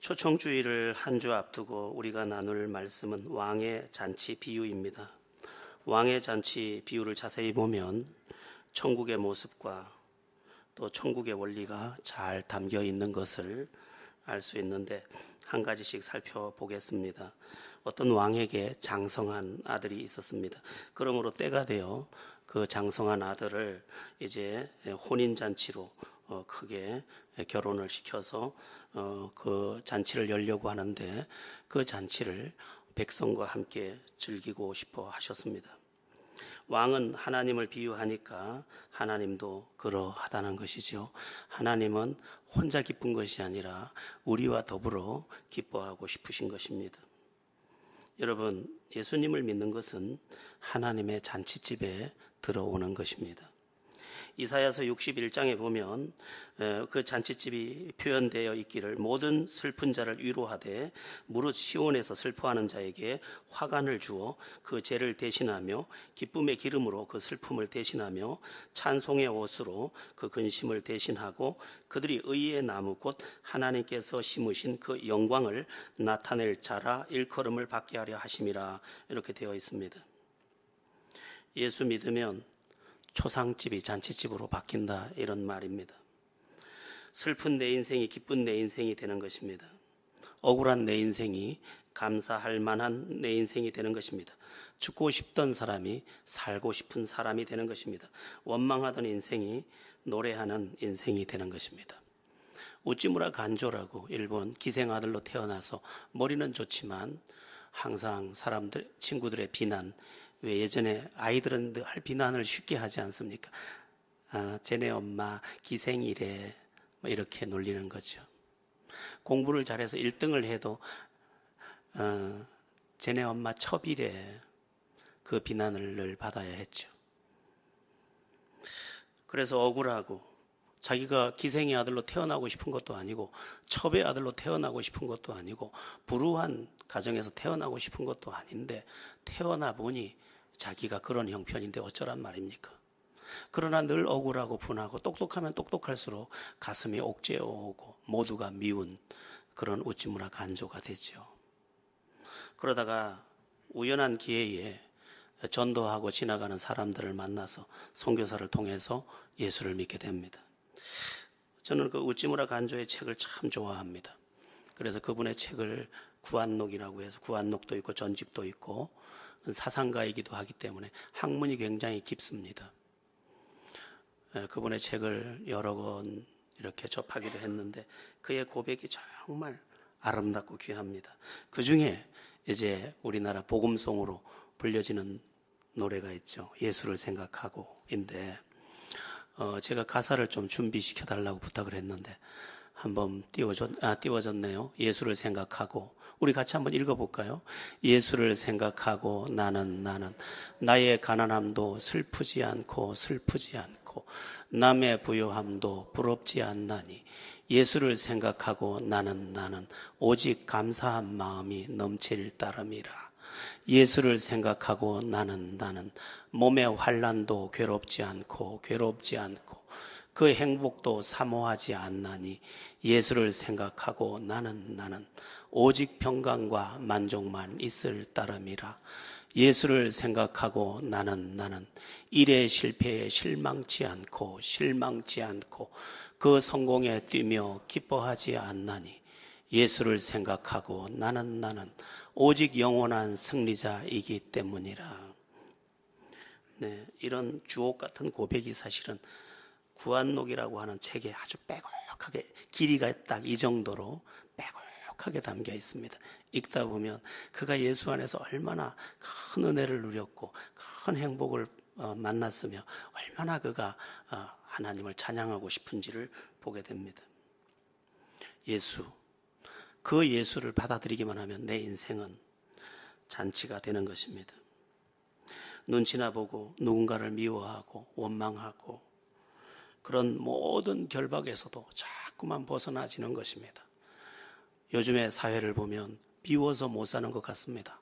초청주의를 한 주 앞두고 우리가 나눌 말씀은 왕의 잔치 비유입니다. 왕의 잔치 비유를 자세히 보면 천국의 모습과 또 천국의 원리가 잘 담겨 있는 것을 알 수 있는데 한 가지씩 살펴보겠습니다. 어떤 왕에게 장성한 아들이 있었습니다. 그러므로 때가 되어 그 장성한 아들을 이제 혼인잔치로 크게 결혼을 시켜서 그 잔치를 열려고 하는데 그 잔치를 백성과 함께 즐기고 싶어 하셨습니다. 왕은 하나님을 비유하니까 하나님도 그러하다는 것이죠. 하나님은 혼자 기쁜 것이 아니라 우리와 더불어 기뻐하고 싶으신 것입니다. 여러분, 예수님을 믿는 것은 하나님의 잔치집에 들어오는 것입니다. 이사야서 61장에 보면 그 잔치집이 표현되어 있기를 모든 슬픈 자를 위로하되 무릇 시온에서 슬퍼하는 자에게 화관을 주어 그 죄를 대신하며 기쁨의 기름으로 그 슬픔을 대신하며 찬송의 옷으로 그 근심을 대신하고 그들이 의의 나무 곧 하나님께서 심으신 그 영광을 나타낼 자라 일컬음을 받게 하려 하심이라 이렇게 되어 있습니다. 예수 믿으면 초상집이 잔치집으로 바뀐다 이런 말입니다. 슬픈 내 인생이 기쁜 내 인생이 되는 것입니다. 억울한 내 인생이 감사할 만한 내 인생이 되는 것입니다. 죽고 싶던 사람이 살고 싶은 사람이 되는 것입니다. 원망하던 인생이 노래하는 인생이 되는 것입니다. 우찌무라 간조라고 일본 기생아들로 태어나서 머리는 좋지만 항상 사람들 친구들의 비난, 왜 예전에 아이들은 늘 비난을 쉽게 하지 않습니까? 쟤네 엄마 기생이래 이렇게 놀리는 거죠. 공부를 잘해서 1등을 해도 쟤네 엄마 첩이래 그 비난을 늘 받아야 했죠. 그래서 억울하고 자기가 기생의 아들로 태어나고 싶은 것도 아니고 첩의 아들로 태어나고 싶은 것도 아니고 불우한 가정에서 태어나고 싶은 것도 아닌데 태어나 보니 자기가 그런 형편인데 어쩌란 말입니까? 그러나 늘 억울하고 분하고 똑똑하면 똑똑할수록 가슴이 옥죄어오고 모두가 미운 그런 우찌무라 간조가 되죠. 그러다가 우연한 기회에 전도하고 지나가는 사람들을 만나서 선교사를 통해서 예수를 믿게 됩니다. 저는 그 우찌무라 간조의 책을 참 좋아합니다. 그래서 그분의 책을 구안록이라고 해서 구안록도 있고 전집도 있고 사상가이기도 하기 때문에 학문이 굉장히 깊습니다. 그분의 책을 여러 권 이렇게 접하기도 했는데 그의 고백이 정말 아름답고 귀합니다. 그 중에 이제 우리나라 복음송으로 불려지는 노래가 있죠. 예수를 생각하고인데 제가 가사를 좀 준비시켜 달라고 부탁을 했는데 한번 띄워졌네요. 예수를 생각하고 우리 같이 한번 읽어볼까요? 예수를 생각하고 나는 나의 가난함도 슬프지 않고 남의 부요함도 부럽지 않나니 예수를 생각하고 나는 오직 감사한 마음이 넘칠 따름이라. 예수를 생각하고 나는 몸의 환난도 괴롭지 않고 그 행복도 사모하지 않나니 예수를 생각하고 나는 오직 평강과 만족만 있을 따름이라. 예수를 생각하고 나는 일의 실패에 실망치 않고 그 성공에 뛰며 기뻐하지 않나니 예수를 생각하고 나는 오직 영원한 승리자이기 때문이라. 네, 이런 주옥 같은 고백이 사실은 구안록이라고 하는 책에 아주 빼곡하게 길이가 딱 이 정도로 빼곡하게 담겨 있습니다. 읽다 보면 그가 예수 안에서 얼마나 큰 은혜를 누렸고 큰 행복을 만났으며 얼마나 그가 하나님을 찬양하고 싶은지를 보게 됩니다. 그 예수를 받아들이기만 하면 내 인생은 잔치가 되는 것입니다. 눈치나 보고 누군가를 미워하고 원망하고 그런 모든 결박에서도 자꾸만 벗어나지는 것입니다. 요즘의 사회를 보면 미워서 못 사는 것 같습니다.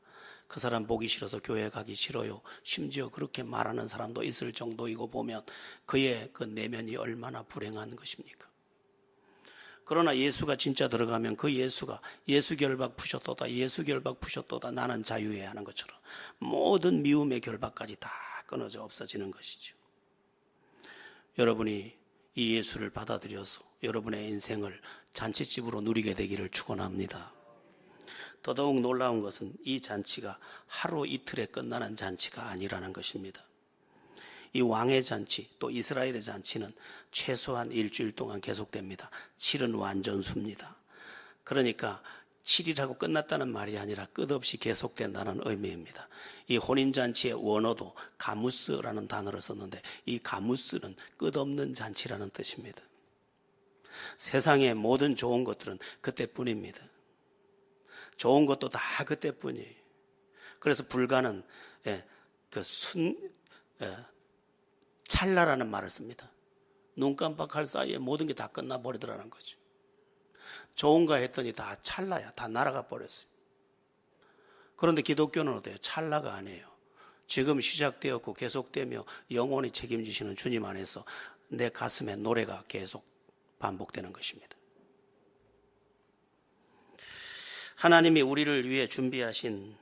그 사람 보기 싫어서 교회 가기 싫어요. 심지어 그렇게 말하는 사람도 있을 정도이고 보면 그의 그 내면이 얼마나 불행한 것입니까? 그러나 예수가 진짜 들어가면 그 예수가 예수 결박 푸셨도다, 예수 결박 푸셨도다, 나는 자유해 하는 것처럼 모든 미움의 결박까지 다 끊어져 없어지는 것이죠. 여러분이 이 예수를 받아들여서 여러분의 인생을 잔치집으로 누리게 되기를 축원합니다. 더더욱 놀라운 것은 이 잔치가 하루 이틀에 끝나는 잔치가 아니라는 것입니다. 이 왕의 잔치, 또 이스라엘의 잔치는 최소한 일주일 동안 계속됩니다. 7은 완전수입니다. 그러니까 7일하고 끝났다는 말이 아니라 끝없이 계속된다는 의미입니다. 이 혼인잔치의 원어도 가무스라는 단어를 썼는데 이 가무스는 끝없는 잔치라는 뜻입니다. 세상의 모든 좋은 것들은 그때뿐입니다. 좋은 것도 다 그때뿐이에요. 그래서 불가는 찰나라는 말을 씁니다. 눈 깜빡할 사이에 모든 게 다 끝나버리더라는 거죠. 좋은가 했더니 다 찰나야, 다 날아가 버렸어요. 그런데 기독교는 어때요? 찰나가 아니에요. 지금 시작되었고 계속되며 영원히 책임지시는 주님 안에서 내 가슴에 노래가 계속 반복되는 것입니다. 하나님이 우리를 위해 준비하신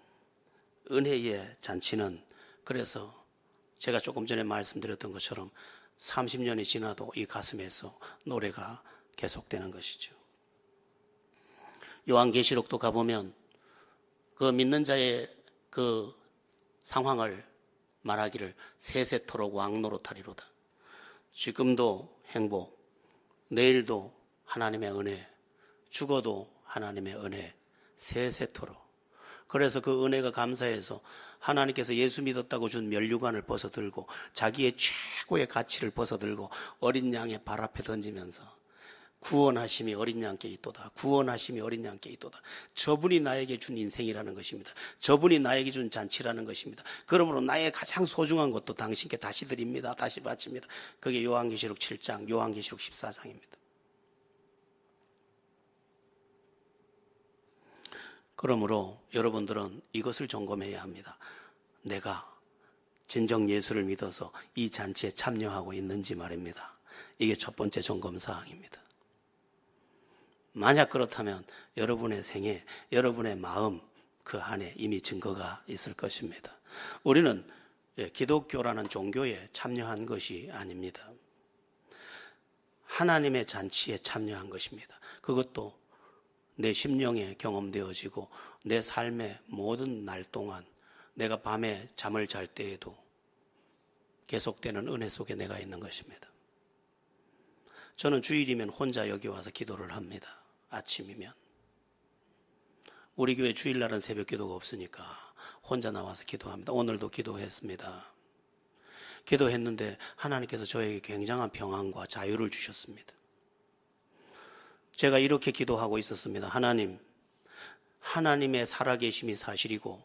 은혜의 잔치는, 그래서 제가 조금 전에 말씀드렸던 것처럼 30년이 지나도 이 가슴에서 노래가 계속되는 것이죠. 요한계시록도 가보면 그 믿는 자의 그 상황을 말하기를 세세토록 왕노릇하리로다. 지금도 행복, 내일도 하나님의 은혜, 죽어도 하나님의 은혜, 세세토록. 그래서 그 은혜가 감사해서 하나님께서 예수 믿었다고 준 면류관을 벗어들고 자기의 최고의 가치를 벗어들고 어린 양의 발 앞에 던지면서 구원하심이 어린 양께 있도다, 구원하심이 어린 양께 있도다. 저분이 나에게 준 인생이라는 것입니다. 저분이 나에게 준 잔치라는 것입니다. 그러므로 나의 가장 소중한 것도 당신께 다시 드립니다, 다시 바칩니다. 그게 요한계시록 7장, 요한계시록 14장입니다. 그러므로 여러분들은 이것을 점검해야 합니다. 내가 진정 예수를 믿어서 이 잔치에 참여하고 있는지 말입니다. 이게 첫 번째 점검사항입니다. 만약 그렇다면 여러분의 생애, 여러분의 마음 그 안에 이미 증거가 있을 것입니다. 우리는 기독교라는 종교에 참여한 것이 아닙니다. 하나님의 잔치에 참여한 것입니다. 그것도 내 심령에 경험되어지고 내 삶의 모든 날 동안 내가 밤에 잠을 잘 때에도 계속되는 은혜 속에 내가 있는 것입니다. 저는 주일이면 혼자 여기 와서 기도를 합니다. 아침이면. 우리 교회 주일날은 새벽 기도가 없으니까 혼자 나와서 기도합니다. 오늘도 기도했습니다. 기도했는데 하나님께서 저에게 굉장한 평안과 자유를 주셨습니다. 제가 이렇게 기도하고 있었습니다. 하나님, 하나님의 살아계심이 사실이고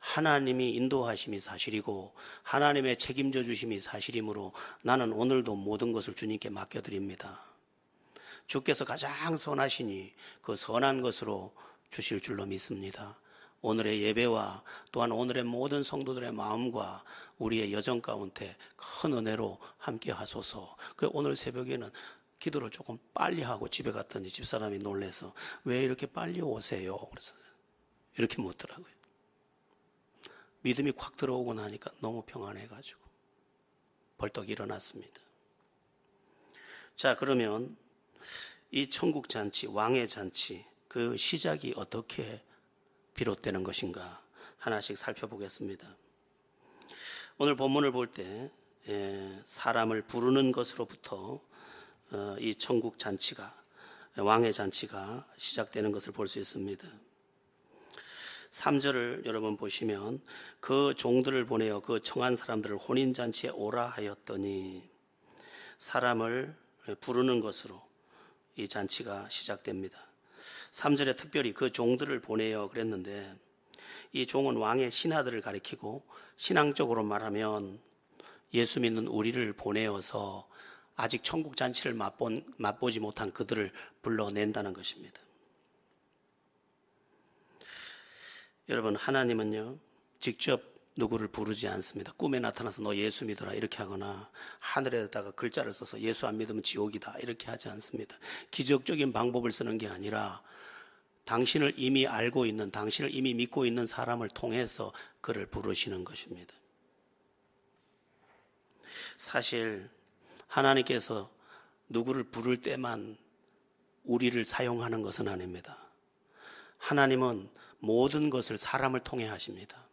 하나님이 인도하심이 사실이고 하나님의 책임져 주심이 사실이므로 나는 오늘도 모든 것을 주님께 맡겨드립니다. 주께서 가장 선하시니 그 선한 것으로 주실 줄로 믿습니다. 오늘의 예배와 또한 오늘의 모든 성도들의 마음과 우리의 여정 가운데 큰 은혜로 함께 하소서. 오늘 새벽에는 기도를 조금 빨리 하고 집에 갔더니 집사람이 놀라서 왜 이렇게 빨리 오세요? 그래서 이렇게 묻더라고요. 믿음이 콱 들어오고 나니까 너무 평안해가지고 벌떡 일어났습니다. 자, 그러면 이 천국 잔치, 왕의 잔치, 그 시작이 어떻게 비롯되는 것인가 하나씩 살펴보겠습니다. 오늘 본문을 볼 때 사람을 부르는 것으로부터 이 천국 잔치가, 왕의 잔치가 시작되는 것을 볼 수 있습니다. 3절을 여러분 보시면 그 종들을 보내어 그 청한 사람들을 혼인잔치에 오라 하였더니 사람을 부르는 것으로 이 잔치가 시작됩니다. 3절에 특별히 그 종들을 보내어 그랬는데 이 종은 왕의 신하들을 가리키고 신앙적으로 말하면 예수 믿는 우리를 보내어서 아직 천국 잔치를 맛보지 못한 그들을 불러낸다는 것입니다. 여러분, 하나님은요 직접 누구를 부르지 않습니다. 꿈에 나타나서 너 예수 믿어라 이렇게 하거나 하늘에다가 글자를 써서 예수 안 믿으면 지옥이다 이렇게 하지 않습니다. 기적적인 방법을 쓰는 게 아니라 당신을 이미 알고 있는, 당신을 이미 믿고 있는 사람을 통해서 그를 부르시는 것입니다. 사실 하나님께서 누구를 부를 때만 우리를 사용하는 것은 아닙니다. 하나님은 모든 것을 사람을 통해 하십니다.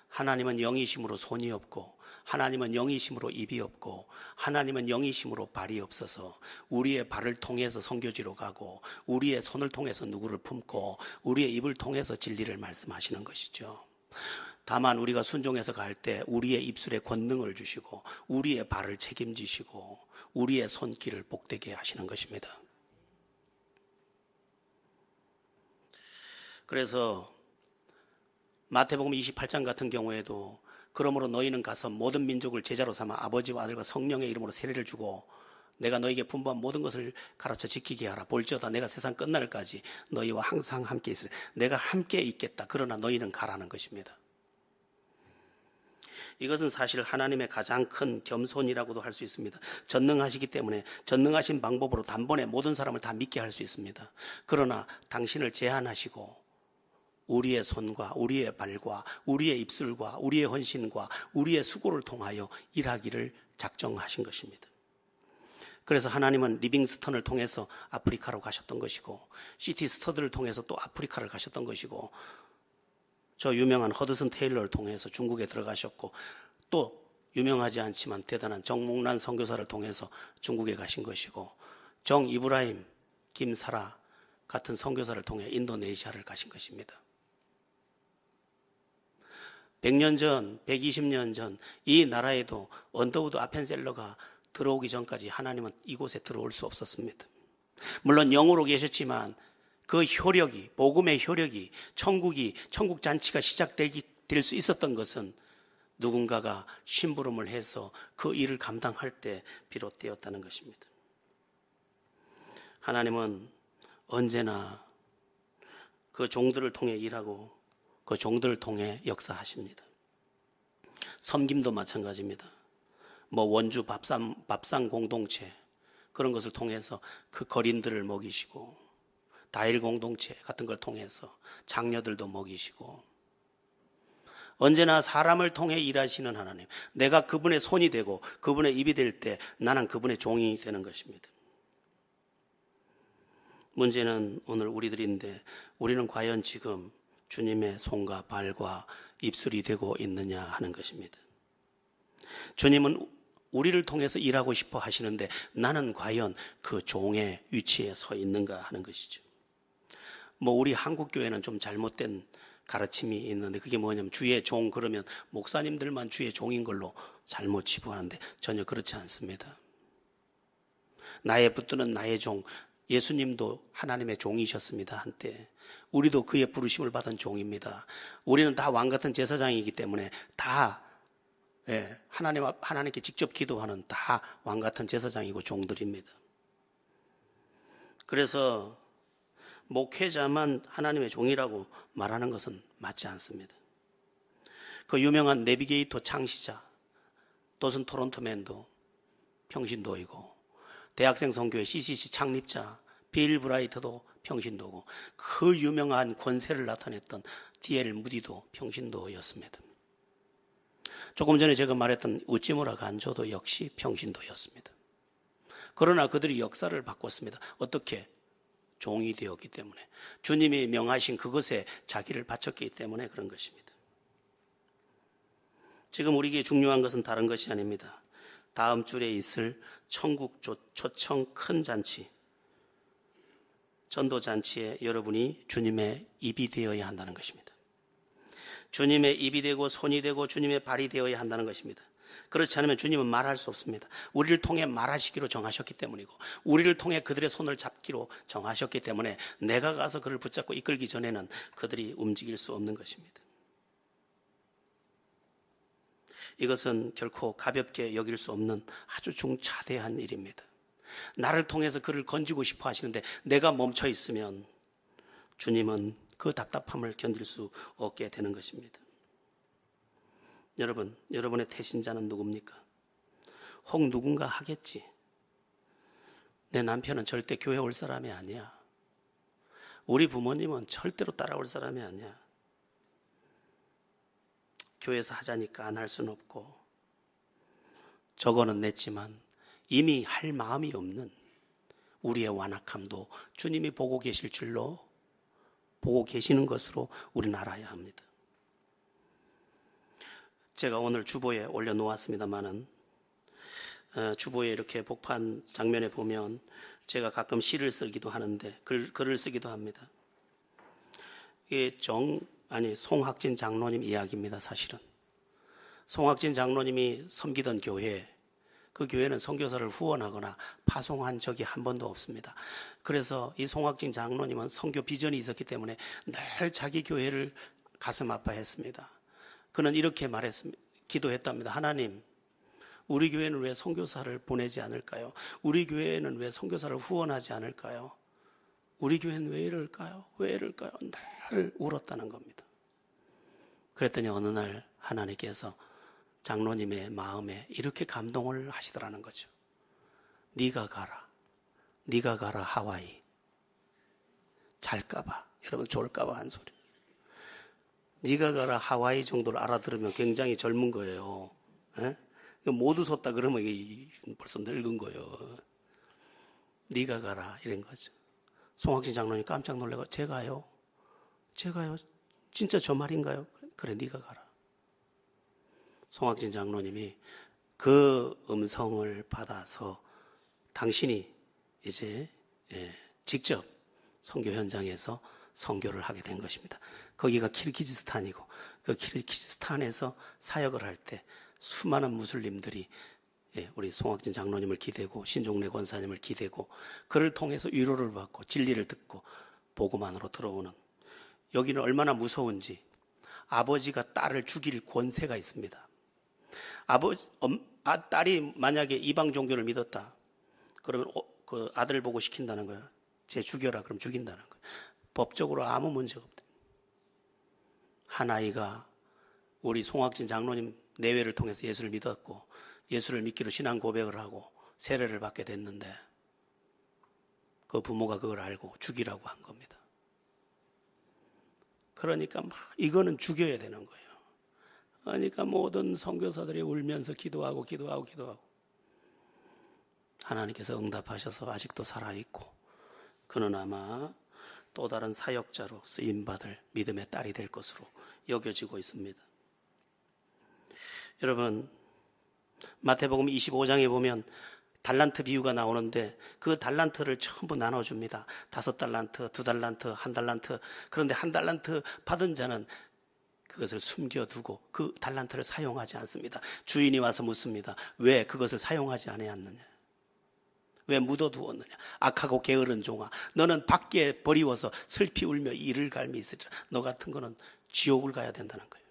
하나님은 영이심으로 손이 없고, 하나님은 영이심으로 입이 없고, 하나님은 영이심으로 발이 없어서 우리의 발을 통해서 선교지로 가고, 우리의 손을 통해서 누구를 품고, 우리의 입을 통해서 진리를 말씀하시는 것이죠. 다만 우리가 순종해서 갈 때 우리의 입술에 권능을 주시고, 우리의 발을 책임지시고, 우리의 손길을 복되게 하시는 것입니다. 그래서 마태복음 28장 같은 경우에도 그러므로 너희는 가서 모든 민족을 제자로 삼아 아버지와 아들과 성령의 이름으로 세례를 주고 내가 너희에게 분부한 모든 것을 가르쳐 지키게 하라. 볼지어다 내가 세상 끝날까지 너희와 항상 함께 있으리. 내가 함께 있겠다. 그러나 너희는 가라는 것입니다. 이것은 사실 하나님의 가장 큰 겸손이라고도 할 수 있습니다. 전능하시기 때문에 전능하신 방법으로 단번에 모든 사람을 다 믿게 할 수 있습니다. 그러나 당신을 제한하시고 우리의 손과 우리의 발과 우리의 입술과 우리의 헌신과 우리의 수고를 통하여 일하기를 작정하신 것입니다. 그래서 하나님은 리빙스턴을 통해서 아프리카로 가셨던 것이고, 시티 스터드를 통해서 또 아프리카를 가셨던 것이고, 저 유명한 허드슨 테일러를 통해서 중국에 들어가셨고, 또 유명하지 않지만 대단한 정몽란 선교사를 통해서 중국에 가신 것이고, 정 이브라임, 김사라 같은 선교사를 통해 인도네시아를 가신 것입니다. 100년 전, 120년 전 이 나라에도 언더우드 아펜셀러가 들어오기 전까지 하나님은 이곳에 들어올 수 없었습니다. 물론 영으로 계셨지만 그 효력이, 복음의 효력이, 천국 잔치가 시작될 수 있었던 것은 누군가가 심부름을 해서 그 일을 감당할 때 비롯되었다는 것입니다. 하나님은 언제나 그 종들을 통해 일하고 그 종들을 통해 역사하십니다. 섬김도 마찬가지입니다. 원주 밥상 공동체 그런 것을 통해서 그 거린들을 먹이시고, 다일 공동체 같은 걸 통해서 장녀들도 먹이시고, 언제나 사람을 통해 일하시는 하나님, 내가 그분의 손이 되고 그분의 입이 될 때 나는 그분의 종이 되는 것입니다. 문제는 오늘 우리들인데 우리는 과연 지금 주님의 손과 발과 입술이 되고 있느냐 하는 것입니다. 주님은 우리를 통해서 일하고 싶어 하시는데 나는 과연 그 종의 위치에 서 있는가 하는 것이죠. 우리 한국교회는 좀 잘못된 가르침이 있는데, 그게 뭐냐면 주의 종 그러면 목사님들만 주의 종인 걸로 잘못 치부하는데 전혀 그렇지 않습니다. 나의 붙드는 나의 종, 예수님도 하나님의 종이셨습니다. 한때 우리도 그의 부르심을 받은 종입니다. 우리는 다 왕같은 제사장이기 때문에 다 하나님께 직접 기도하는 다 왕같은 제사장이고 종들입니다. 그래서 목회자만 하나님의 종이라고 말하는 것은 맞지 않습니다. 그 유명한 내비게이터 창시자 도슨 토론토맨도 평신도이고, 대학생 선교회 CCC 창립자 빌 브라이트도 평신도고, 그 유명한 권세를 나타냈던 D.L. 무디도 평신도였습니다. 조금 전에 제가 말했던 우찌무라 간조도 역시 평신도였습니다. 그러나 그들이 역사를 바꿨습니다. 어떻게? 종이 되었기 때문에, 주님이 명하신 그것에 자기를 바쳤기 때문에 그런 것입니다. 지금 우리에게 중요한 것은 다른 것이 아닙니다. 다음 주에 있을 천국 초청 큰 잔치, 전도잔치에 여러분이 주님의 입이 되어야 한다는 것입니다. 주님의 입이 되고 손이 되고 주님의 발이 되어야 한다는 것입니다. 그렇지 않으면 주님은 말할 수 없습니다. 우리를 통해 말하시기로 정하셨기 때문이고, 우리를 통해 그들의 손을 잡기로 정하셨기 때문에 내가 가서 그를 붙잡고 이끌기 전에는 그들이 움직일 수 없는 것입니다. 이것은 결코 가볍게 여길 수 없는 아주 중차대한 일입니다. 나를 통해서 그를 건지고 싶어 하시는데 내가 멈춰 있으면 주님은 그 답답함을 견딜 수 없게 되는 것입니다. 여러분, 여러분의 태신자는 누굽니까? 혹 누군가 하겠지. 내 남편은 절대 교회 올 사람이 아니야. 우리 부모님은 절대로 따라올 사람이 아니야. 교회에서 하자니까 안 할 수는 없고, 저거는 냈지만 이미 할 마음이 없는 우리의 완악함도 주님이 보고 계실 줄로, 보고 계시는 것으로 우리는 알아야 합니다. 제가 오늘 주보에 올려놓았습니다마는, 주보에 이렇게 복판 장면에 보면 제가 가끔 시를 쓰기도 하는데, 글을 쓰기도 합니다. 이게 송학진 장로님 이야기입니다. 사실은 송학진 장로님이 섬기던 교회, 그 교회는 선교사를 후원하거나 파송한 적이 한 번도 없습니다. 그래서 이 송학진 장로님은 선교 비전이 있었기 때문에 늘 자기 교회를 가슴 아파했습니다. 그는 이렇게 말했습니다. 기도했답니다. 하나님, 우리 교회는 왜 선교사를 보내지 않을까요? 우리 교회는 왜 선교사를 후원하지 않을까요? 우리 교회는 왜 이럴까요? 왜 이럴까요? 늘 울었다는 겁니다. 그랬더니 어느 날 하나님께서 장로님의 마음에 이렇게 감동을 하시더라는 거죠. 네가 가라 하와이. 잘까봐, 여러분 좋을까봐 한 소리. 네가 가라 하와이 정도를 알아들으면 굉장히 젊은 거예요. 에? 못 웃었다 그러면 벌써 늙은 거예요. 네가 가라 이런 거죠. 송학진 장로님 깜짝 놀라고 제가요? 진짜 저 말인가요? 그래 네가 가라. 송학진 장로님이 그 음성을 받아서 당신이 이제 직접 선교 현장에서 선교를 하게 된 것입니다. 거기가 키르기즈스탄이고 그 키르기즈스탄에서 사역을 할 때 수많은 무슬림들이 우리 송학진 장로님을 기대고 신종래 권사님을 기대고 그를 통해서 위로를 받고 진리를 듣고 복음안으로 들어오는, 여기는 얼마나 무서운지 아버지가 딸을 죽일 권세가 있습니다. 딸이 만약에 이방 종교를 믿었다 그러면 그 아들 보고 시킨다는 거예요. 쟤 죽여라 그럼 죽인다는 거예요. 법적으로 아무 문제가 없대. 한 아이가 우리 송학진 장로님 내외를 통해서 예수를 믿었고 예수를 믿기로 신앙 고백을 하고 세례를 받게 됐는데 그 부모가 그걸 알고 죽이라고 한 겁니다. 그러니까 막 이거는 죽여야 되는 거예요. 그러니까 모든 선교사들이 울면서 기도하고 하나님께서 응답하셔서 아직도 살아있고 그는 아마 또 다른 사역자로 쓰임받을 믿음의 딸이 될 것으로 여겨지고 있습니다. 여러분, 마태복음 25장에 보면 달란트 비유가 나오는데 그 달란트를 전부 나눠줍니다. 5달란트, 2달란트, 1달란트. 그런데 1달란트 받은 자는 그것을 숨겨두고 그 달란트를 사용하지 않습니다. 주인이 와서 묻습니다. 왜 그것을 사용하지 아니하느냐? 왜 묻어두었느냐? 악하고 게으른 종아, 너는 밖에 버리워서 슬피 울며 이를 갈미 있으리라. 너 같은 거는 지옥을 가야 된다는 거예요.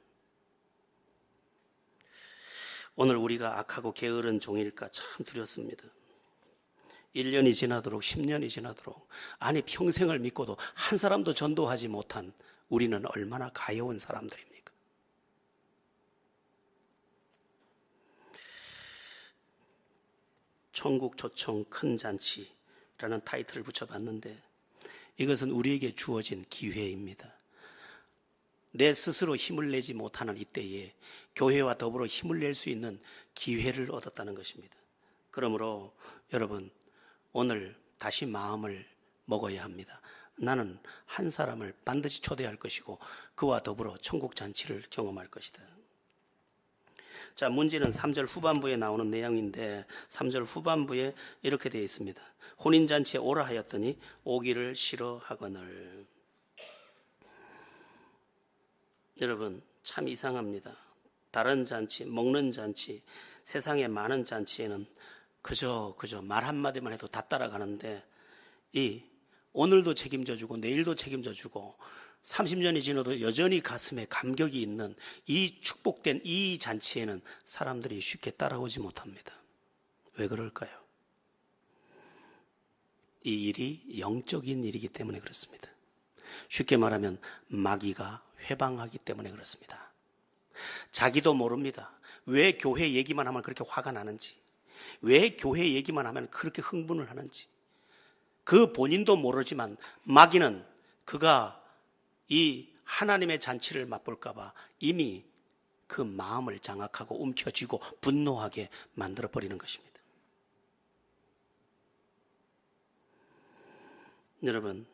오늘 우리가 악하고 게으른 종일까 참 두렵습니다. 1년이 지나도록 10년이 지나도록, 아니 평생을 믿고도 한 사람도 전도하지 못한 우리는 얼마나 가여운 사람들입니까? 천국 초청 큰 잔치라는 타이틀을 붙여봤는데 이것은 우리에게 주어진 기회입니다. 내 스스로 힘을 내지 못하는 이때에 교회와 더불어 힘을 낼 수 있는 기회를 얻었다는 것입니다. 그러므로 여러분, 오늘 다시 마음을 먹어야 합니다. 나는 한 사람을 반드시 초대할 것이고 그와 더불어 천국 잔치를 경험할 것이다. 자, 문제는 3절 후반부에 나오는 내용인데 3절 후반부에 이렇게 되어 있습니다. 혼인잔치에 오라 하였더니 오기를 싫어하거늘. 여러분, 참 이상합니다. 다른 잔치, 먹는 잔치, 세상의 많은 잔치에는 그저 말 한마디만 해도 다 따라가는데 오늘도 책임져주고 내일도 책임져주고 30년이 지나도 여전히 가슴에 감격이 있는 이 축복된 이 잔치에는 사람들이 쉽게 따라오지 못합니다. 왜 그럴까요? 이 일이 영적인 일이기 때문에 그렇습니다. 쉽게 말하면 마귀가 회방하기 때문에 그렇습니다. 자기도 모릅니다. 왜 교회 얘기만 하면 그렇게 화가 나는지, 왜 교회 얘기만 하면 그렇게 흥분을 하는지. 그 본인도 모르지만 마귀는 그가 이 하나님의 잔치를 맛볼까 봐 이미 그 마음을 장악하고 움켜쥐고 분노하게 만들어버리는 것입니다. 여러분,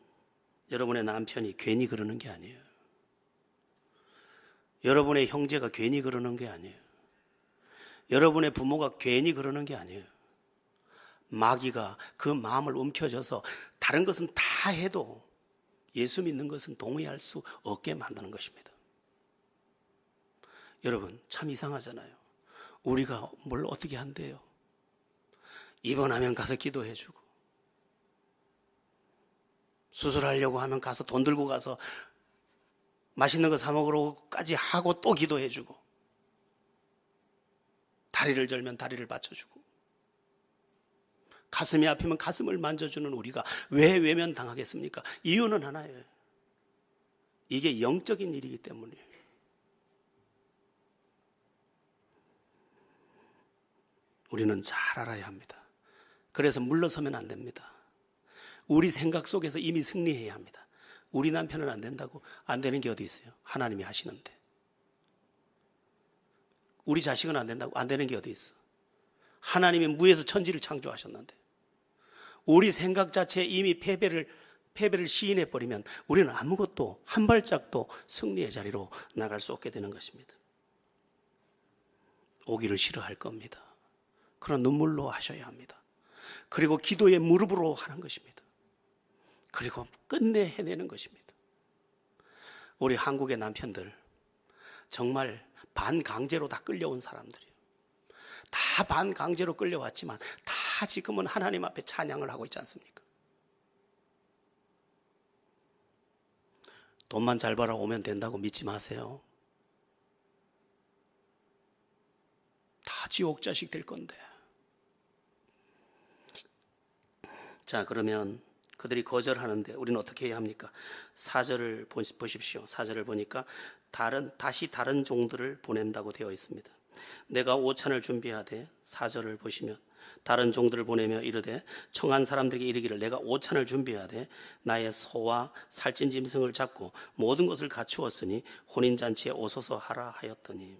여러분의 남편이 괜히 그러는 게 아니에요. 여러분의 형제가 괜히 그러는 게 아니에요. 여러분의 부모가 괜히 그러는 게 아니에요. 마귀가 그 마음을 움켜줘서 다른 것은 다 해도 예수 믿는 것은 동의할 수 없게 만드는 것입니다. 여러분, 참 이상하잖아요. 우리가 뭘 어떻게 한대요? 입원하면 가서 기도해주고, 수술하려고 하면 가서 돈 들고 가서 맛있는 거 사 먹으러까지 하고 또 기도해주고, 다리를 절면 다리를 받쳐주고, 가슴이 아프면 가슴을 만져주는 우리가 왜 외면당하겠습니까? 이유는 하나예요. 이게 영적인 일이기 때문이에요. 우리는 잘 알아야 합니다. 그래서 물러서면 안 됩니다. 우리 생각 속에서 이미 승리해야 합니다. 우리 남편은 안 된다고? 안 되는 게 어디 있어요? 하나님이 하시는데. 우리 자식은 안 된다고? 안 되는 게 어디 있어? 하나님이 무에서 천지를 창조하셨는데. 우리 생각 자체에 이미 패배를 시인해버리면 우리는 아무것도 한 발짝도 승리의 자리로 나갈 수 없게 되는 것입니다. 오기를 싫어할 겁니다. 그런 눈물로 하셔야 합니다. 그리고 기도의 무릎으로 하는 것입니다. 그리고 끝내 해내는 것입니다. 우리 한국의 남편들 정말 반강제로 다 끌려온 사람들이에요. 다 반강제로 끌려왔지만 다 지금은 하나님 앞에 찬양을 하고 있지 않습니까? 돈만 잘 벌어오면 된다고 믿지 마세요. 다 지옥 자식 될 건데. 자, 그러면 그들이 거절하는데 우리는 어떻게 해야 합니까? 4절을 보십시오. 4절을 보니까 다시 다른 종들을 보낸다고 되어 있습니다. 내가 오찬을 준비하되 4절을 보시면 다른 종들을 보내며 이르되 청한 사람들에게 이르기를 내가 오찬을 준비하되 나의 소와 살찐 짐승을 잡고 모든 것을 갖추었으니 혼인잔치에 오소서 하라 하였더니.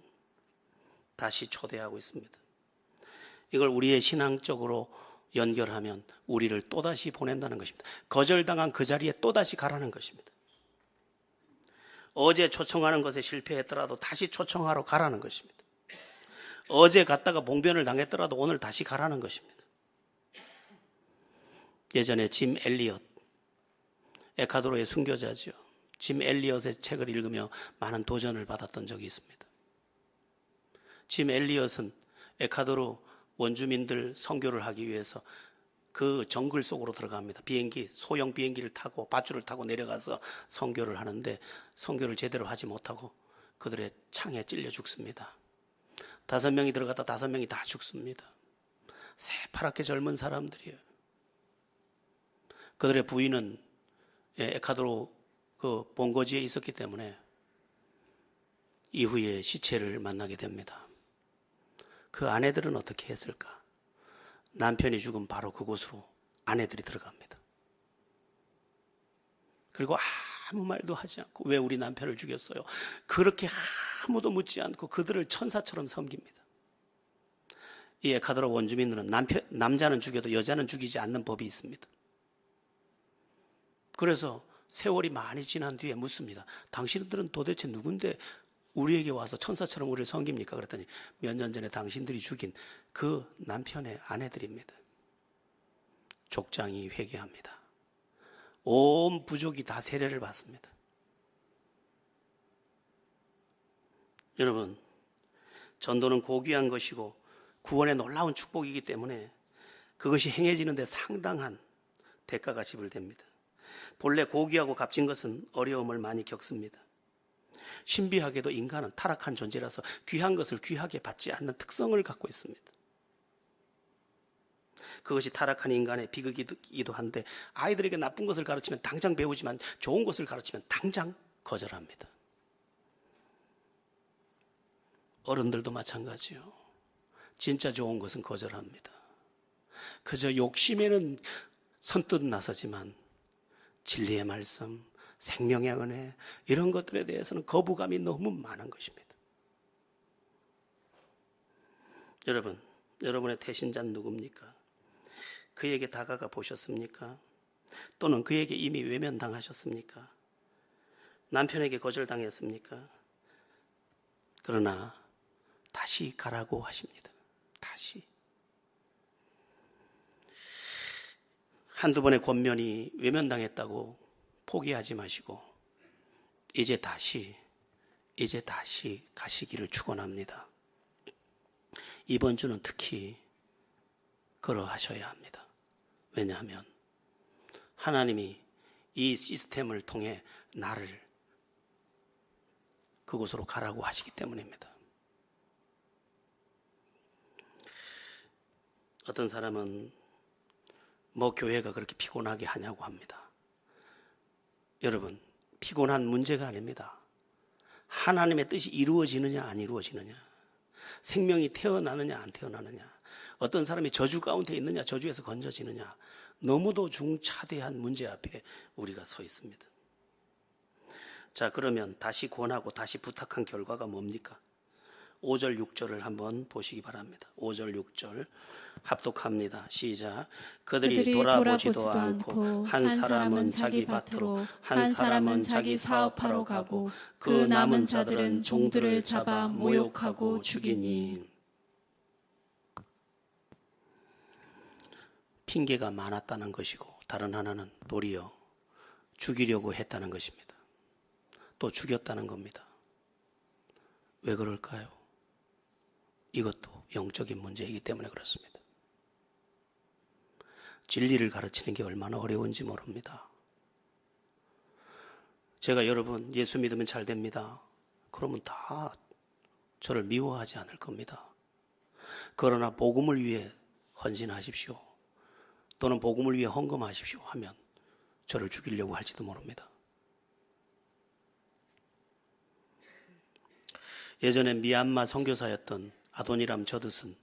다시 초대하고 있습니다. 이걸 우리의 신앙적으로 연결하면 우리를 또다시 보낸다는 것입니다. 거절당한 그 자리에 또다시 가라는 것입니다. 어제 초청하는 것에 실패했더라도 다시 초청하러 가라는 것입니다. 어제 갔다가 봉변을 당했더라도 오늘 다시 가라는 것입니다. 예전에 짐 엘리엇, 에콰도르의 순교자죠. 짐 엘리엇의 책을 읽으며 많은 도전을 받았던 적이 있습니다. 짐 엘리엇은 에콰도르 원주민들 선교를 하기 위해서 그 정글 속으로 들어갑니다. 소형 비행기를 타고 밧줄을 타고 내려가서 선교를 하는데 선교를 제대로 하지 못하고 그들의 창에 찔려 죽습니다. 5명이 들어갔다 5명이 다 죽습니다. 새파랗게 젊은 사람들이에요. 그들의 부인은 에콰도르 그 본거지에 있었기 때문에 이후에 시체를 만나게 됩니다. 그 아내들은 어떻게 했을까? 남편이 죽은 바로 그곳으로 아내들이 들어갑니다. 그리고 아무 말도 하지 않고 왜 우리 남편을 죽였어요? 그렇게 아무도 묻지 않고 그들을 천사처럼 섬깁니다. 이 에콰도르 원주민들은 남자는 죽여도 여자는 죽이지 않는 법이 있습니다. 그래서 세월이 많이 지난 뒤에 묻습니다. 당신들은 도대체 누군데 우리에게 와서 천사처럼 우리를 섬깁니까? 그랬더니 몇 년 전에 당신들이 죽인 그 남편의 아내들입니다. 족장이 회개합니다. 온 부족이 다 세례를 받습니다. 여러분, 전도는 고귀한 것이고 구원의 놀라운 축복이기 때문에 그것이 행해지는 데 상당한 대가가 지불됩니다. 본래 고귀하고 값진 것은 어려움을 많이 겪습니다. 신비하게도 인간은 타락한 존재라서 귀한 것을 귀하게 받지 않는 특성을 갖고 있습니다. 그것이 타락한 인간의 비극이기도 한데 아이들에게 나쁜 것을 가르치면 당장 배우지만 좋은 것을 가르치면 당장 거절합니다. 어른들도 마찬가지요. 진짜 좋은 것은 거절합니다. 그저 욕심에는 선뜻 나서지만 진리의 말씀, 생명의 은혜 이런 것들에 대해서는 거부감이 너무 많은 것입니다. 여러분, 여러분의 태신자는 누굽니까? 그에게 다가가 보셨습니까? 또는 그에게 이미 외면당하셨습니까? 남편에게 거절당했습니까? 그러나 다시 가라고 하십니다. 다시. 한두 번의 권면이 외면당했다고 포기하지 마시고 이제 다시 가시기를 축원합니다. 이번 주는 특히 그러하셔야 합니다. 왜냐하면 하나님이 이 시스템을 통해 나를 그곳으로 가라고 하시기 때문입니다. 어떤 사람은 뭐 교회가 그렇게 피곤하게 하냐고 합니다. 여러분, 피곤한 문제가 아닙니다. 하나님의 뜻이 이루어지느냐 안 이루어지느냐, 생명이 태어나느냐 안 태어나느냐, 어떤 사람이 저주 가운데 있느냐 저주에서 건져지느냐, 너무도 중차대한 문제 앞에 우리가 서 있습니다. 자, 그러면 다시 권하고 다시 부탁한 결과가 뭡니까? 5절 6절을 한번 보시기 바랍니다. 5절 6절 합독합니다. 시작. 그들이 돌아보지도 않고 한 사람은 자기 밭으로 한 사람은 자기 사업하러 가고 그 남은 자들은 종들을 잡아 모욕하고 죽이니. 핑계가 많았다는 것이고 다른 하나는 도리어 죽이려고 했다는 것입니다. 또 죽였다는 겁니다. 왜 그럴까요? 이것도 영적인 문제이기 때문에 그렇습니다. 진리를 가르치는 게 얼마나 어려운지 모릅니다. 제가 여러분 예수 믿으면 잘 됩니다. 그러면 다 저를 미워하지 않을 겁니다. 그러나 복음을 위해 헌신하십시오. 또는 복음을 위해 헌금하십시오 하면 저를 죽이려고 할지도 모릅니다. 예전에 미얀마 선교사였던 아도니람 저드슨,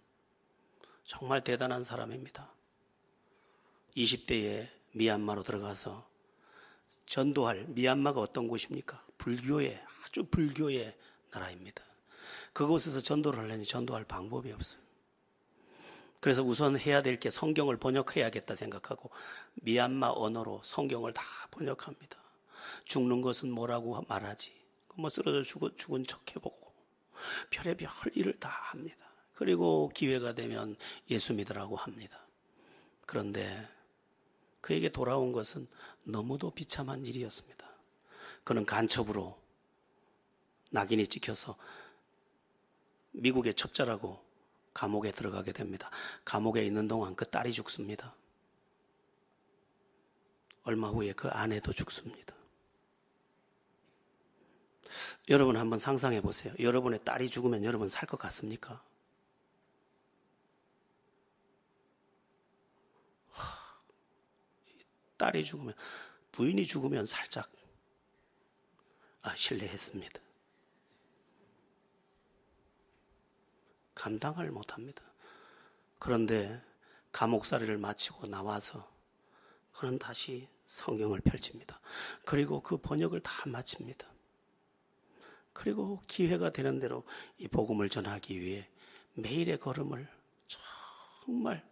정말 대단한 사람입니다. 20대에 미얀마로 들어가서 전도할, 미얀마가 어떤 곳입니까? 아주 불교의 나라입니다. 그곳에서 전도를 하려니 전도할 방법이 없어요. 그래서 우선 해야 될 게 성경을 번역해야겠다 생각하고 미얀마 언어로 성경을 다 번역합니다. 죽는 것은 뭐라고 말하지? 뭐 쓰러져 죽은 척 해보고 별의별 일을 다 합니다. 그리고 기회가 되면 예수 믿으라고 합니다. 그런데 그에게 돌아온 것은 너무도 비참한 일이었습니다. 그는 간첩으로 낙인이 찍혀서 미국의 첩자라고 감옥에 들어가게 됩니다. 감옥에 있는 동안 그 딸이 죽습니다. 얼마 후에 그 아내도 죽습니다. 여러분 한번 상상해 보세요. 여러분의 딸이 죽으면 여러분 살 것 같습니까? 딸이 죽으면, 부인이 죽으면 살짝 신뢰했습니다. 감당을 못합니다. 그런데 감옥살이를 마치고 나와서 그는 다시 성경을 펼칩니다. 그리고 그 번역을 다 마칩니다. 그리고 기회가 되는 대로 이 복음을 전하기 위해 매일의 걸음을 정말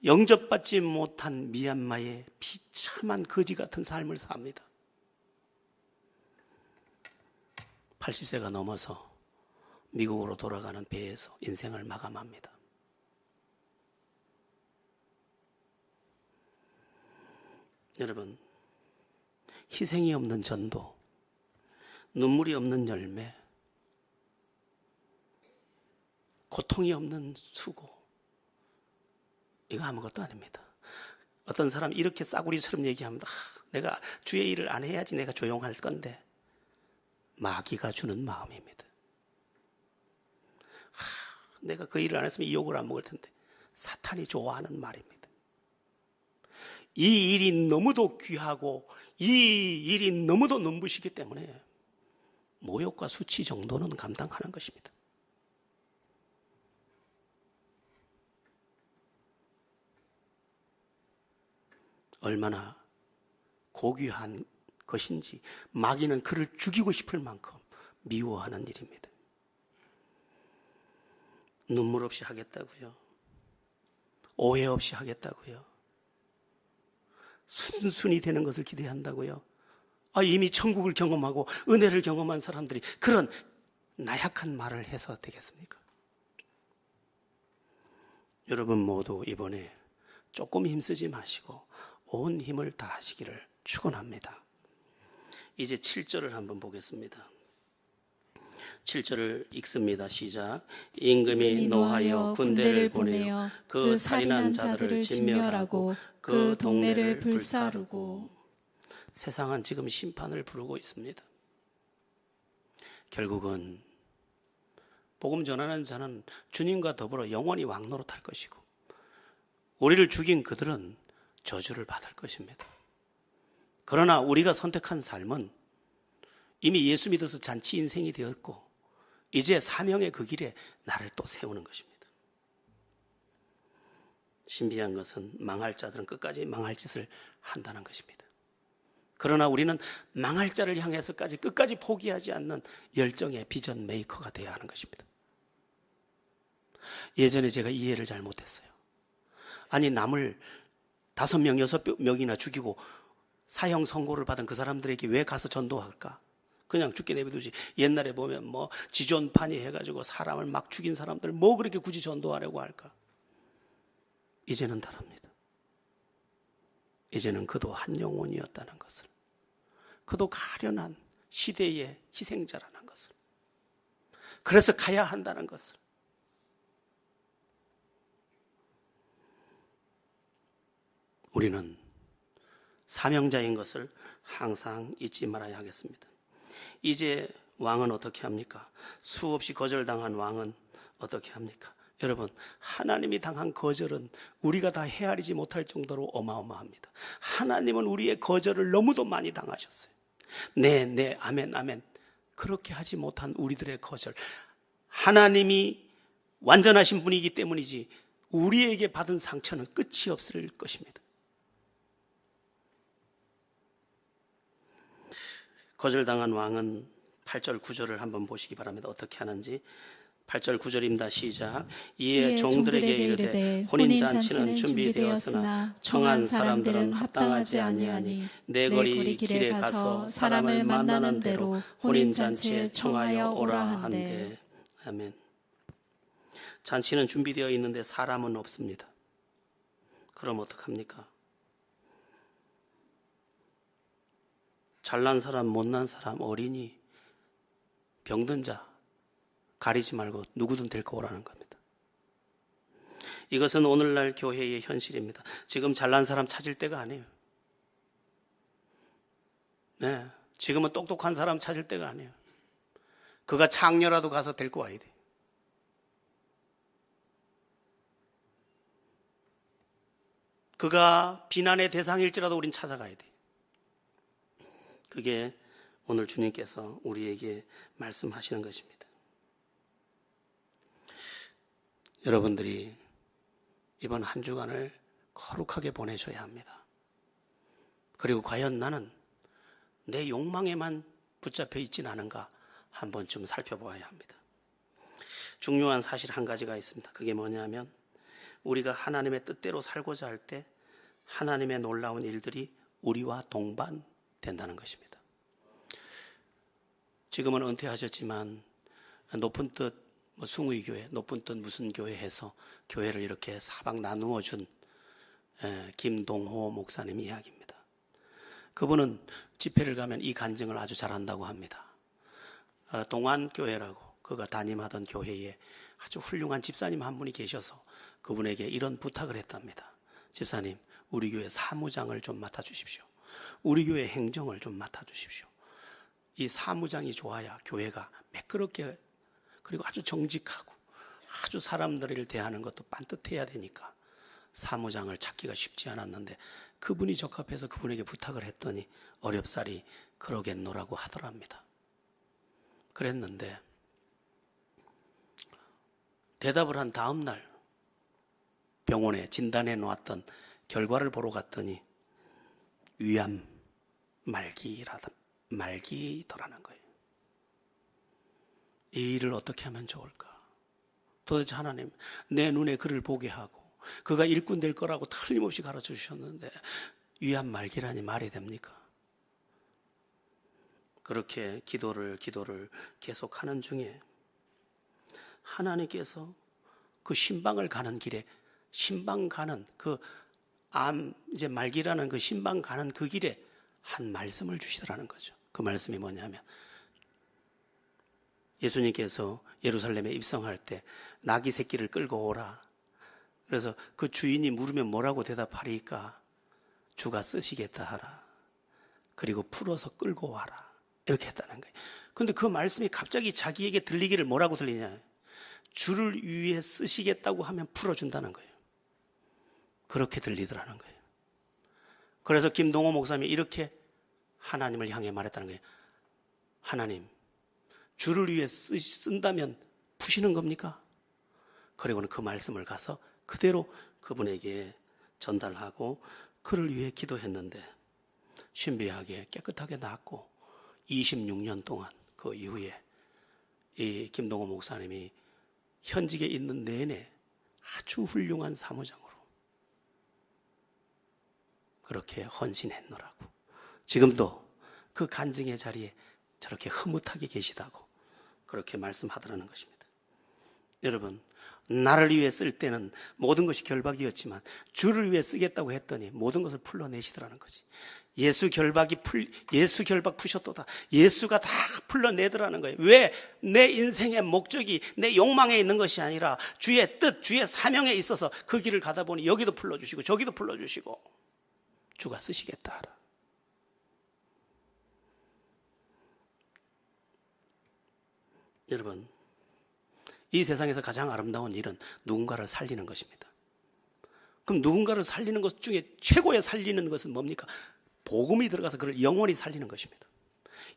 영접받지 못한 미얀마의 비참한 거지 같은 삶을 삽니다. 80세가 넘어서 미국으로 돌아가는 배에서 인생을 마감합니다. 여러분, 희생이 없는 전도, 눈물이 없는 열매, 고통이 없는 수고, 이거 아무것도 아닙니다. 어떤 사람이 이렇게 싸구리처럼 얘기합니다. 내가 주의 일을 안 해야지 내가 조용할 건데, 마귀가 주는 마음입니다. 내가 그 일을 안 했으면 이 욕을 안 먹을 텐데, 사탄이 좋아하는 말입니다. 이 일이 너무도 귀하고 이 일이 너무도 눈부시기 때문에 모욕과 수치 정도는 감당하는 것입니다. 얼마나 고귀한 것인지 마귀는 그를 죽이고 싶을 만큼 미워하는 일입니다. 눈물 없이 하겠다고요? 오해 없이 하겠다고요? 순순히 되는 것을 기대한다고요? 이미 천국을 경험하고 은혜를 경험한 사람들이 그런 나약한 말을 해서 되겠습니까? 여러분 모두 이번에 조금 힘쓰지 마시고 온 힘을 다하시기를 축원합니다. 이제 7절을 한번 보겠습니다. 7절을 읽습니다. 시작. 임금이 노하여 군대를 보내어 그 살인한 자들을 진멸하고 그 동네를 불사르고. 세상은 지금 심판을 부르고 있습니다. 결국은 복음 전하는 자는 주님과 더불어 영원히 왕노릇할 것이고 우리를 죽인 그들은 저주를 받을 것입니다. 그러나 우리가 선택한 삶은 이미 예수 믿어서 잔치 인생이 되었고 이제 사명의 그 길에 나를 또 세우는 것입니다. 신비한 것은 망할 자들은 끝까지 망할 짓을 한다는 것입니다. 그러나 우리는 망할 자를 향해서까지 끝까지 포기하지 않는 열정의 비전 메이커가 되어야 하는 것입니다. 예전에 제가 이해를 잘 못했어요. 아니 남을 5명, 6명이나 죽이고 사형 선고를 받은 그 사람들에게 왜 가서 전도할까? 그냥 죽게 내버두지. 옛날에 보면 뭐 지존파니 해가지고 사람을 막 죽인 사람들 뭐 그렇게 굳이 전도하려고 할까? 이제는 다릅니다. 이제는 그도 한 영혼이었다는 것을, 그도 가련한 시대의 희생자라는 것을, 그래서 가야 한다는 것을, 우리는 사명자인 것을 항상 잊지 말아야 하겠습니다. 이제 왕은 어떻게 합니까? 수없이 거절당한 왕은 어떻게 합니까? 여러분, 하나님이 당한 거절은 우리가 다 헤아리지 못할 정도로 어마어마합니다. 하나님은 우리의 거절을 너무도 많이 당하셨어요. 네, 아멘, 아멘. 그렇게 하지 못한 우리들의 거절, 하나님이 완전하신 분이기 때문이지 우리에게 받은 상처는 끝이 없을 것입니다. 거절당한 왕은 8절 9절을 한번 보시기 바랍니다. 어떻게 하는지. 8절 9절입니다. 시작. 이에 종들에게 이르되 혼인잔치는 준비되었으나 청한 사람들은 합당하지 아니하니 내 거리 길에 가서 사람을 만나는 대로 혼인잔치에 청하여 오라 한대. 아멘. 잔치는 준비되어 있는데 사람은 없습니다. 그럼 어떡합니까? 잘난 사람, 못난 사람, 어린이, 병든 자 가리지 말고 누구든 데리고 오라는 겁니다. 이것은 오늘날 교회의 현실입니다. 지금 잘난 사람 찾을 때가 아니에요. 네, 지금은 똑똑한 사람 찾을 때가 아니에요. 그가 창녀라도 가서 데리고 와야 돼요. 그가 비난의 대상일지라도 우린 찾아가야 돼요. 그게 오늘 주님께서 우리에게 말씀하시는 것입니다. 여러분들이 이번 한 주간을 거룩하게 보내셔야 합니다. 그리고 과연 나는 내 욕망에만 붙잡혀 있진 않은가 한 번쯤 살펴보아야 합니다. 중요한 사실 한 가지가 있습니다. 그게 뭐냐면 우리가 하나님의 뜻대로 살고자 할 때 하나님의 놀라운 일들이 우리와 동반된다는 것입니다. 지금은 은퇴하셨지만 높은 뜻 숭의교회, 높은 뜻 무슨 교회 해서 교회를 이렇게 사방 나누어 준 김동호 목사님 이야기입니다. 그분은 집회를 가면 이 간증을 아주 잘한다고 합니다. 동안교회라고 그가 담임하던 교회에 아주 훌륭한 집사님 한 분이 계셔서 그분에게 이런 부탁을 했답니다. 집사님, 우리 교회 사무장을 좀 맡아주십시오. 우리 교회 행정을 좀 맡아주십시오. 이 사무장이 좋아야 교회가 매끄럽게, 그리고 아주 정직하고 아주 사람들을 대하는 것도 반듯해야 되니까 사무장을 찾기가 쉽지 않았는데 그분이 적합해서 그분에게 부탁을 했더니 어렵사리 그러겠노라고 하더랍니다. 그랬는데 대답을 한 다음 날 병원에 진단해 놓았던 결과를 보러 갔더니 위암 말기더라는 거예요. 이 일을 어떻게 하면 좋을까? 도대체 하나님, 내 눈에 그를 보게 하고 그가 일꾼 될 거라고 틀림없이 가르쳐 주셨는데 위암 말기라니 말이 됩니까? 그렇게 기도를 계속하는 중에 하나님께서 그 신방을 가는 길에, 신방 가는 그 이제 말기라는 그 신방 가는 그 길에 한 말씀을 주시더라는 거죠. 그 말씀이 뭐냐면, 예수님께서 예루살렘에 입성할 때 나귀 새끼를 끌고 오라. 그래서 그 주인이 물으면 뭐라고 대답하리까? 주가 쓰시겠다 하라. 그리고 풀어서 끌고 와라. 이렇게 했다는 거예요. 근데 그 말씀이 갑자기 자기에게 들리기를 뭐라고 들리냐? 주를 위해 쓰시겠다고 하면 풀어준다는 거예요. 그렇게 들리더라는 거예요. 그래서 김동호 목사님이 이렇게 하나님을 향해 말했다는 거예요. 하나님, 주를 위해 쓴다면 푸시는 겁니까? 그리고는 그 말씀을 가서 그대로 그분에게 전달하고 그를 위해 기도했는데 신비하게 깨끗하게 낫고 26년 동안 그 이후에 이 김동호 목사님이 현직에 있는 내내 아주 훌륭한 사무장으로 그렇게 헌신했노라고. 지금도 그 간증의 자리에 저렇게 흐뭇하게 계시다고 그렇게 말씀하더라는 것입니다. 여러분, 나를 위해 쓸 때는 모든 것이 결박이었지만 주를 위해 쓰겠다고 했더니 모든 것을 풀러내시더라는 거지. 예수 결박 푸셨도다. 예수가 다 풀러내더라는 거예요. 왜? 내 인생의 목적이 내 욕망에 있는 것이 아니라 주의 뜻, 주의 사명에 있어서 그 길을 가다 보니 여기도 풀러주시고 저기도 풀러주시고 주가 쓰시겠다 하라. 여러분, 이 세상에서 가장 아름다운 일은 누군가를 살리는 것입니다. 그럼 누군가를 살리는 것 중에 최고의 살리는 것은 뭡니까? 복음이 들어가서 그를 영원히 살리는 것입니다.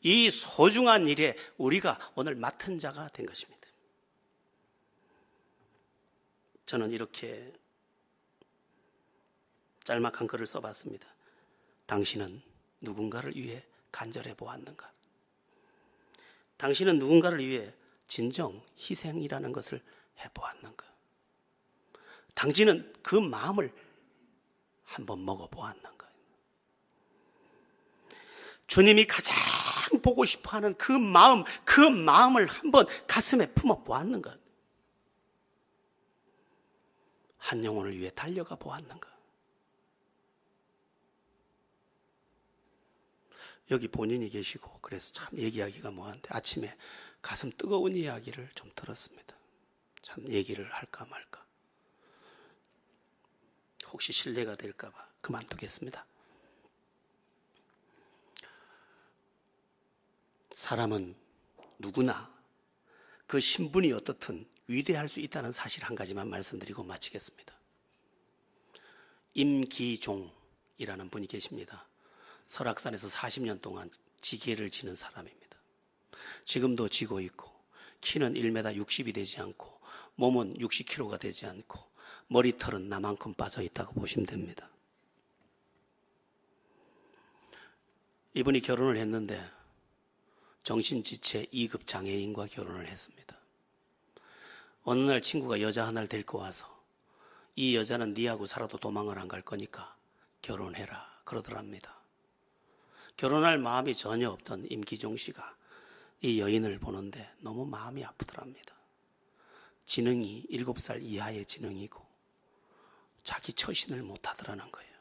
이 소중한 일에 우리가 오늘 맡은 자가 된 것입니다. 저는 이렇게 짤막한 글을 써봤습니다. 당신은 누군가를 위해 간절해 보았는가? 당신은 누군가를 위해 진정 희생이라는 것을 해보았는가? 당신은 그 마음을 한번 먹어보았는가? 주님이 가장 보고 싶어하는 그 마음을 한번 가슴에 품어보았는가? 한 영혼을 위해 달려가 보았는가? 여기 본인이 계시고 그래서 참 얘기하기가 뭐한데 아침에 가슴 뜨거운 이야기를 좀 들었습니다. 참 얘기를 할까 말까. 혹시 실례가 될까 봐 그만두겠습니다. 사람은 누구나 그 신분이 어떻든 위대할 수 있다는 사실 한 가지만 말씀드리고 마치겠습니다. 임기종이라는 분이 계십니다. 설악산에서 40년 동안 지게를 지는 사람입니다. 지금도 지고 있고 키는 1m 60이 되지 않고 몸은 60kg가 되지 않고 머리털은 나만큼 빠져 있다고 보시면 됩니다. 이분이 결혼을 했는데 정신지체 2급 장애인과 결혼을 했습니다. 어느 날 친구가 여자 하나를 데리고 와서 이 여자는 니하고 살아도 도망을 안 갈 거니까 결혼해라 그러더랍니다. 결혼할 마음이 전혀 없던 임기종 씨가 이 여인을 보는데 너무 마음이 아프더랍니다. 지능이 7살 이하의 지능이고 자기 처신을 못하더라는 거예요.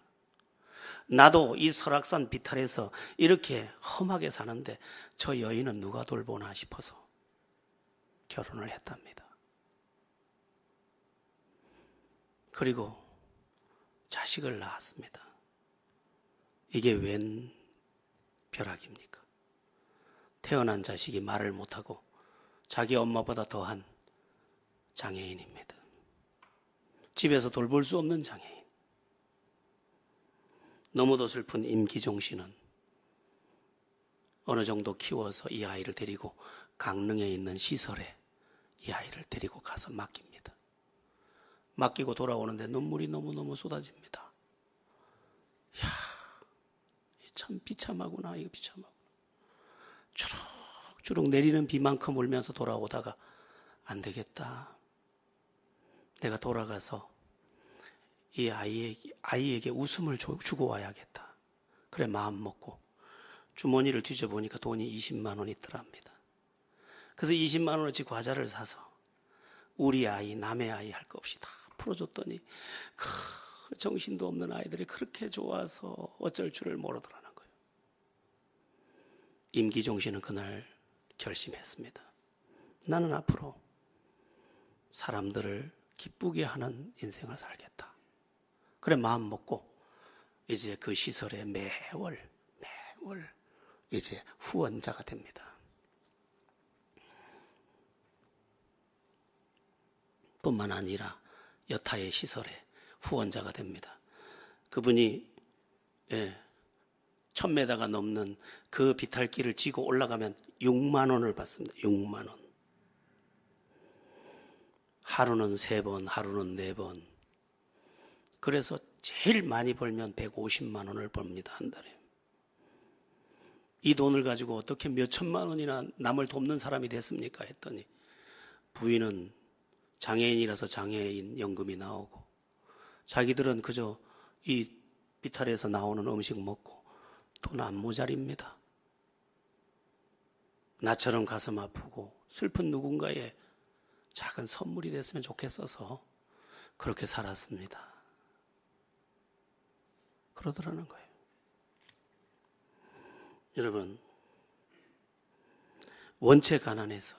나도 이 설악산 비탈에서 이렇게 험하게 사는데 저 여인은 누가 돌보나 싶어서 결혼을 했답니다. 그리고 자식을 낳았습니다. 이게 웬 벼락입니까? 태어난 자식이 말을 못하고 자기 엄마보다 더한 장애인입니다. 집에서 돌볼 수 없는 장애인. 너무도 슬픈 임기종 씨는 어느 정도 키워서 이 아이를 데리고 강릉에 있는 시설에 이 아이를 데리고 가서 맡깁니다. 맡기고 돌아오는데 눈물이 너무너무 쏟아집니다. 참 비참하구나. 이거 비참하구나. 주룩주룩 내리는 비만큼 울면서 돌아오다가 안 되겠다. 내가 돌아가서 이 아이에게 웃음을 주고 와야겠다. 그래 마음 먹고 주머니를 뒤져보니까 돈이 20만 원 있더랍니다. 그래서 20만 원어치 과자를 사서 우리 아이, 남의 아이 할 거 없이 다 풀어줬더니 정신도 없는 아이들이 그렇게 좋아서 어쩔 줄을 모르더라는 거예요. 임기종 씨는 그날 결심했습니다. 나는 앞으로 사람들을 기쁘게 하는 인생을 살겠다. 그래 마음 먹고 이제 그 시설에 매월 이제 후원자가 됩니다. 뿐만 아니라 여타의 시설에 후원자가 됩니다. 그분이 1000m가 넘는 그 비탈길을 지고 올라가면 6만 원을 받습니다. 6만 원. 하루는 3번, 하루는 4번. 그래서 제일 많이 벌면 150만 원을 벌습니다. 한 달에. 이 돈을 가지고 어떻게 몇 천만 원이나 남을 돕는 사람이 됐습니까? 했더니 부인은 장애인이라서 장애인 연금이 나오고 자기들은 그저 이 비탈에서 나오는 음식 먹고 돈 안 모자립니다. 나처럼 가슴 아프고 슬픈 누군가의 작은 선물이 됐으면 좋겠어서 그렇게 살았습니다. 그러더라는 거예요. 여러분, 원체 가난해서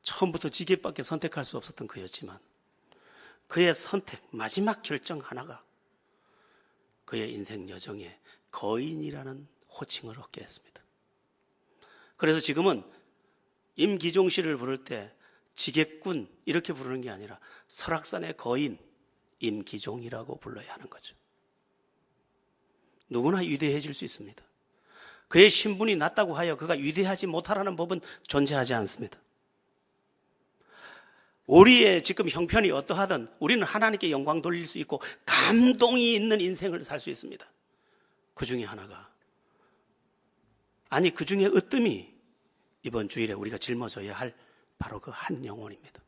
처음부터 지게밖에 선택할 수 없었던 그였지만 그의 선택, 마지막 결정 하나가 그의 인생 여정에 거인이라는 호칭을 얻게 했습니다. 그래서 지금은 임기종 씨를 부를 때 지게꾼 이렇게 부르는 게 아니라 설악산의 거인 임기종이라고 불러야 하는 거죠. 누구나 위대해질 수 있습니다. 그의 신분이 낮다고 하여 그가 위대하지 못하라는 법은 존재하지 않습니다. 우리의 지금 형편이 어떠하든 우리는 하나님께 영광 돌릴 수 있고 감동이 있는 인생을 살 수 있습니다. 그 중에 하나가, 그 중에 으뜸이 이번 주일에 우리가 짊어져야 할 바로 그 한 영혼입니다.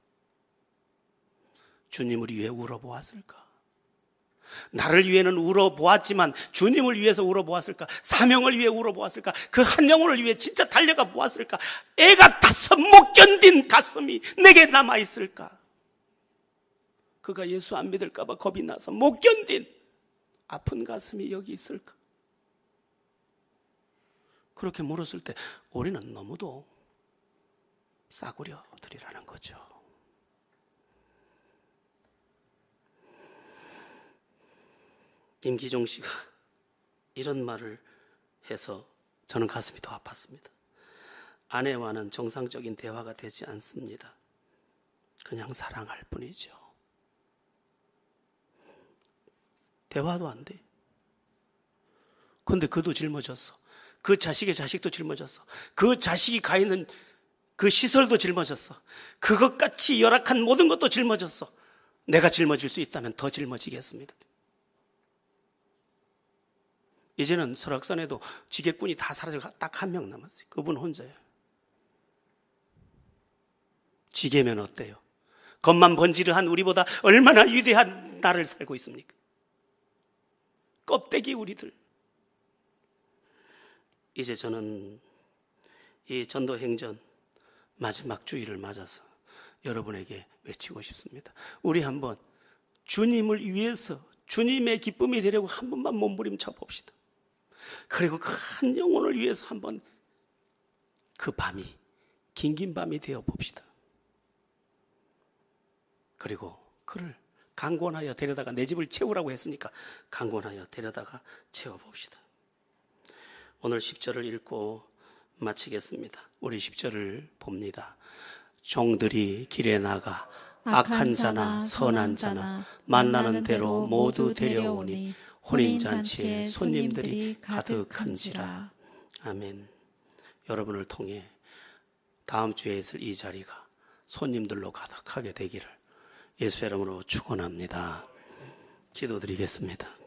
주님을 위해 울어보았을까? 나를 위해는 울어보았지만 주님을 위해서 울어보았을까? 사명을 위해 울어보았을까? 그 한 영혼을 위해 진짜 달려가 보았을까? 애가 타서 못 견딘 가슴이 내게 남아있을까? 그가 예수 안 믿을까 봐 겁이 나서 못 견딘 아픈 가슴이 여기 있을까? 그렇게 물었을 때 우리는 너무도 싸구려들이라는 거죠. 임기종 씨가 이런 말을 해서 저는 가슴이 더 아팠습니다. 아내와는 정상적인 대화가 되지 않습니다. 그냥 사랑할 뿐이죠. 대화도 안 돼. 그런데 그도 짊어졌어. 그 자식의 자식도 짊어졌어. 그 자식이 가 있는 그 시설도 짊어졌어. 그것같이 열악한 모든 것도 짊어졌어. 내가 짊어질 수 있다면 더 짊어지겠습니다. 이제는 설악산에도 지게꾼이 다 사라지고 딱 한 명 남았어요. 그분 혼자예요. 지게면 어때요? 겉만 번지르한 우리보다 얼마나 위대한 나를 살고 있습니까? 껍데기 우리들. 이제 저는 이 전도행전 마지막 주일을 맞아서 여러분에게 외치고 싶습니다. 우리 한번 주님을 위해서 주님의 기쁨이 되려고 한 번만 몸부림쳐 봅시다. 그리고 그 한 영혼을 위해서 한번 그 밤이 긴긴 밤이 되어 봅시다. 그리고 그를 강권하여 데려다가 내 집을 채우라고 했으니까 강권하여 데려다가 채워봅시다. 오늘 10절을 읽고 마치겠습니다. 우리 10절을 봅니다. 종들이 길에 나가 악한 자나 선한 자나 만나는 대로 모두 데려오니 혼인잔치에 손님들이 가득한지라. 아멘. 여러분을 통해 다음 주에 있을 이 자리가 손님들로 가득하게 되기를 예수의 이름으로 축원합니다. 기도드리겠습니다.